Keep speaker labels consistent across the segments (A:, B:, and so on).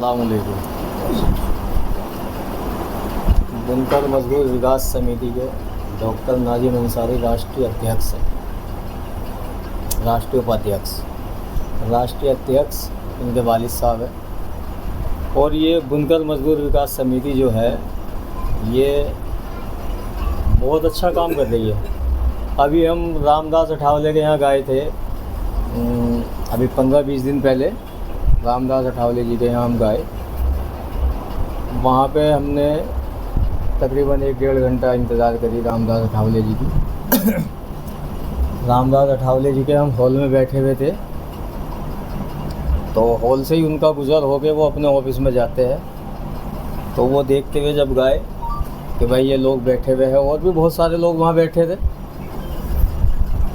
A: अस्सलाम वालेकुम। बुनकर मजदूर विकास समिति के डॉक्टर नाजिम अंसारी राष्ट्रीय अध्यक्ष हैं, राष्ट्रीय उपाध्यक्ष, राष्ट्रीय अध्यक्ष इनके वालिद साहब हैं। और ये बुनकर मजदूर विकास समिति जो है ये बहुत अच्छा काम कर रही है। अभी हम रामदास अठावले के यहाँ गए थे, अभी 15-20 दिन पहले रामदास अठावले जी के यहाँ हम गए। वहाँ पे हमने तकरीबन 1-1.5 घंटा इंतज़ार करी रामदास अठावले जी की। रामदास अठावले जी के हम हॉल में बैठे हुए थे, तो हॉल से ही उनका गुज़र हो के वो अपने ऑफिस में जाते हैं। तो वो देखते हुए जब गए कि भाई ये लोग बैठे हुए हैं, और भी बहुत सारे लोग वहाँ बैठे थे,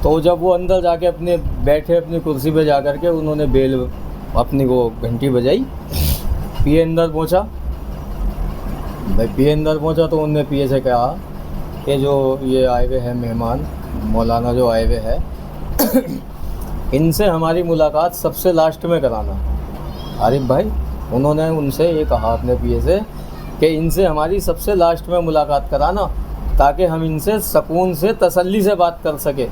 A: तो जब वो अंदर जाके अपने बैठे अपनी कुर्सी पे जा कर के उन्होंने बेल अपनी वो घंटी बजाई। पीए अंदर पहुंचा, भाई पीए अंदर पहुंचा तो उनने पीए से कहा कि जो ये आए हुए हैं मेहमान मौलाना जो आए हुए हैं इनसे हमारी मुलाकात सबसे लास्ट में कराना। आरिफ भाई उन्होंने उनसे ये कहा अपने पीए से कि इनसे हमारी सबसे लास्ट में मुलाकात कराना, ताकि हम इनसे सुकून से तसल्ली से बात कर सके,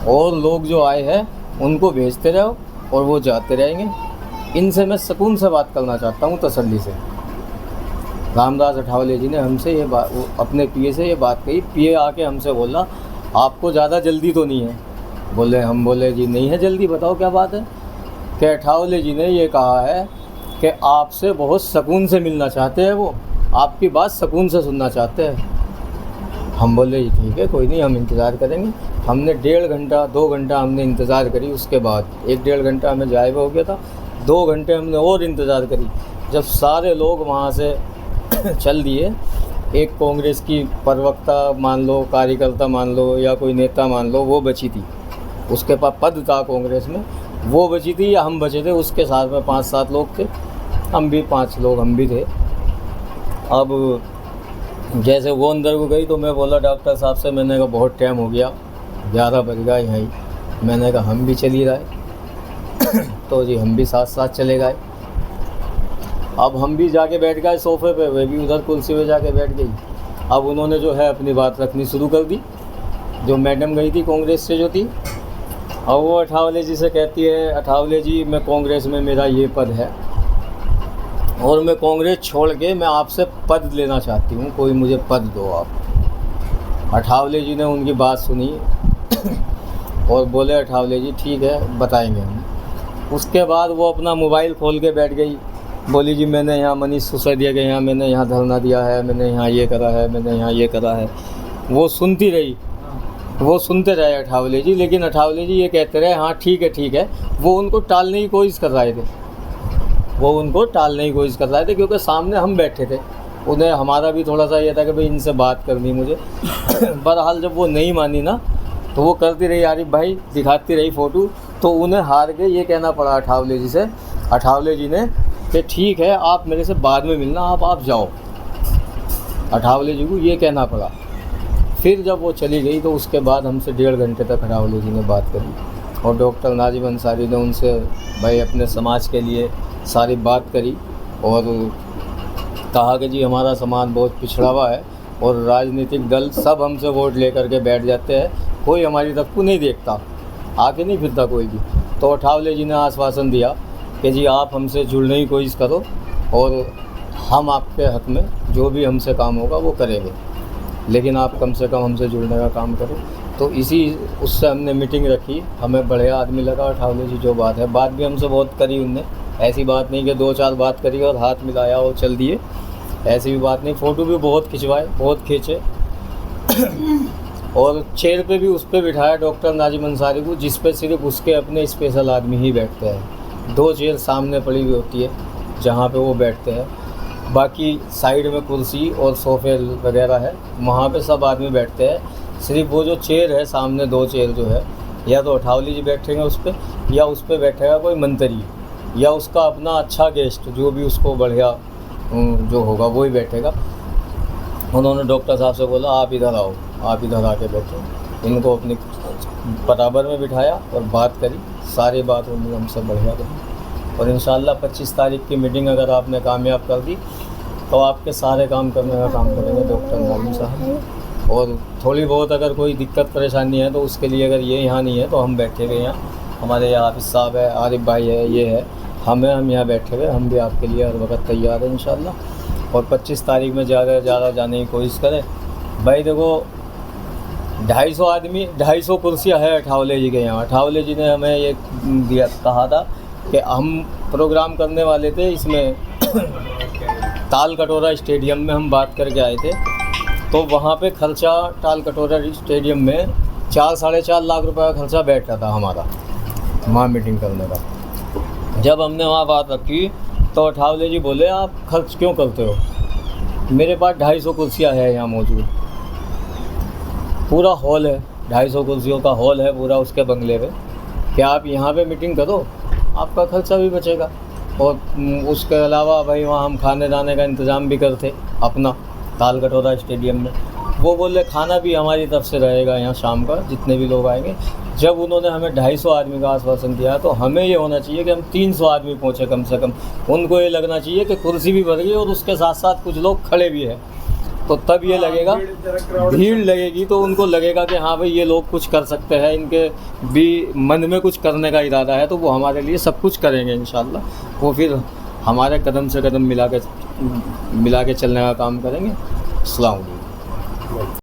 A: और लोग जो आए हैं उनको भेजते रहो और वो जाते रहेंगे। इनसे मैं सुकून से बात करना चाहता हूँ, तसल्ली से। रामदास अठावले जी ने हमसे ये बात, अपने पीए से ये बात कही। पीए आके हमसे बोला आपको ज़्यादा जल्दी तो नहीं है? हम बोले जी नहीं है जल्दी, बताओ क्या बात है। कि अठावले जी ने ये कहा है कि आपसे बहुत सुकून से मिलना चाहते हैं, वो आपकी बात सुकून से सुनना चाहते हैं। हम बोले जी ठीक है, कोई नहीं, हम इंतज़ार करेंगे। हमने 1.5 घंटा 2 घंटा हमने इंतज़ार करी। उसके बाद 1-1.5 घंटा हमें जाए हुए हो गया था, 2 घंटे हमने और इंतज़ार करी। जब सारे लोग वहाँ से चल दिए, एक कांग्रेस की प्रवक्ता मान लो, कार्यकर्ता मान लो, या कोई नेता मान लो, वो बची थी, उसके पास पद था कांग्रेस में, वो बची थी, या हम बचे थे। उसके साथ में 5-7 लोग थे, हम भी 5 लोग हम भी थे। अब जैसे वो अंदर को गई तो मैं बोला डॉक्टर साहब से, मैंने कहा बहुत टाइम हो गया, 11 बज गए यहीं। मैंने कहा हम भी चली रहे तो जी हम भी साथ साथ चले गए। अब हम भी जाके बैठ गए सोफ़े पे, वे भी उधर कुर्सी पे जाके बैठ गई। अब उन्होंने जो है अपनी बात रखनी शुरू कर दी। जो मैडम गई थी कांग्रेस से जो थी, अब वो अठावले जी से कहती है, अठावले जी मैं कांग्रेस में मेरा ये पद है और मैं कांग्रेस छोड़ के मैं आपसे पद लेना चाहती हूँ, कोई मुझे पद दो आप। अठावले जी ने उनकी बात सुनी और बोले अठावले जी ठीक है बताएंगे हम। उसके बाद वो अपना मोबाइल खोल के बैठ गई, बोली जी मैंने यहाँ मनीष सिसोदिया के यहाँ मैंने यहाँ धरना दिया है, मैंने यहाँ ये करा है, मैंने यहाँ ये करा है। वो सुनती रही, वो सुनते रहे अठावले जी, लेकिन अठावले जी ये कहते रहे हाँ ठीक है। वो उनको टालने की कोशिश कर रहे थे, क्योंकि सामने हम बैठे थे। उन्हें हमारा भी थोड़ा सा ये था कि भाई इनसे बात करनी मुझे बहरहाल जब वो नहीं मानी ना, तो वो करती रही आरिफ भाई, दिखाती रही फ़ोटो, तो उन्हें हार के ये कहना पड़ा अठावले जी से, अठावले जी ने कि ठीक है आप मेरे से बाद में मिलना, आप जाओ। अठावले जी को ये कहना पड़ा। फिर जब वो चली गई तो उसके बाद हमसे 1.5 घंटे तक अठावले जी ने बात करी, और डॉक्टर नाजिम अंसारी ने उनसे भाई अपने समाज के लिए सारी बात करी, और कहा कि जी हमारा समाज बहुत पिछड़ा हुआ है और राजनीतिक दल सब हमसे वोट लेकर के बैठ जाते हैं, कोई हमारी तरफ को नहीं देखता, आके नहीं फिरता कोई भी। तो अठावले जी ने आश्वासन दिया कि जी आप हमसे जुड़ने की कोशिश करो और हम आपके हक़ में जो भी हमसे काम होगा वो करेंगे, लेकिन आप कम से कम हमसे जुड़ने का काम करो। तो उससे हमने मीटिंग रखी। हमें बढ़िया आदमी लगा अठावले जी। जो बात है, बात भी हमसे बहुत करी उनने, ऐसी बात नहीं कि 2-4 बात करी और हाथ मिलाया और चल दिए, ऐसी भी बात नहीं। फ़ोटो भी बहुत खिंचवाए, बहुत खींचे और चेयर पे भी उस पर बिठाया डॉक्टर नाजिम अंसारी को, जिस पे सिर्फ उसके अपने स्पेशल आदमी ही बैठते हैं। 2 चेयर सामने पड़ी हुई होती है जहाँ पे वो बैठते हैं, बाकी साइड में कुर्सी और सोफ़े वगैरह है, वहाँ पे सब आदमी बैठते हैं। सिर्फ वो जो चेयर है सामने, 2 चेयर जो है, या तो अठावले जी बैठेंगे उस पर, या उस पर बैठेगा कोई मंत्री, या उसका अपना अच्छा गेस्ट जो भी उसको बढ़िया जो होगा वही बैठेगा। उन्होंने डॉक्टर साहब से बोला आप इधर आओ, आप इधर आके बैठो। इनको अपनी बराबर में बिठाया और बात करी, सारी बात उन्होंने हमसे बढ़िया करी। और इंशाल्लाह 25 तारीख की मीटिंग अगर आपने कामयाब कर दी तो आपके सारे काम करने का काम करेंगे डॉक्टर नादिम साहब। और थोड़ी बहुत अगर कोई दिक्कत परेशानी है तो उसके लिए अगर ये यहाँ नहीं है तो हम बैठे हुए यहाँ, हमारे यहाँ हाफिज़ साहब है, आरिफ भाई है, ये है, हम यहाँ बैठे हुए, हम भी आपके लिए हर वक्त तैयार हैं इंशाल्लाह। और 25 तारीख में ज़्यादा से ज़्यादा जाने की कोशिश करें। भाई देखो 250 आदमी, 250 कुर्सियाँ है अठावले जी के यहाँ। अठावले जी ने हमें ये कहा था कि हम प्रोग्राम करने वाले थे इसमें ताल कटोरा स्टेडियम में, हम बात करके आए थे। तो वहाँ पे खर्चा ताल कटोरा स्टेडियम में 4-4.5 लाख रुपए का खर्चा बैठ रहा था हमारा वहाँ मीटिंग करने का। जब हमने वहाँ बात रखी तो अठावले जी बोले आप खर्च क्यों करते हो, मेरे पास 250 कुर्सियाँ है यहाँ मौजूद, पूरा हॉल है, 250 कुर्सियों का हॉल है पूरा उसके बंगले में, क्या आप यहाँ पे मीटिंग करो, आपका खर्चा भी बचेगा। और उसके अलावा भाई वहाँ हम खाने दाने का इंतज़ाम भी करते अपना ताल कटोरा स्टेडियम में। वो बोले खाना भी हमारी तरफ से रहेगा यहाँ शाम का जितने भी लोग आएंगे। जब उन्होंने हमें 250 आदमी का आश्वासन दिया तो हमें ये होना चाहिए कि हम 300 आदमी पहुँचे कम से कम। उनको ये लगना चाहिए कि कुर्सी भी भर गई और उसके साथ साथ कुछ लोग खड़े भी हैं, तो तब ये लगेगा, भीड़ लगेगी तो उनको लगेगा कि हाँ भाई ये लोग कुछ कर सकते हैं, इनके भी मन में कुछ करने का इरादा है, तो वो हमारे लिए सब कुछ करेंगे इंशाल्लाह। वो फिर हमारे कदम से कदम मिला के चलने का काम करेंगे। अस्सलाम वालेकुम।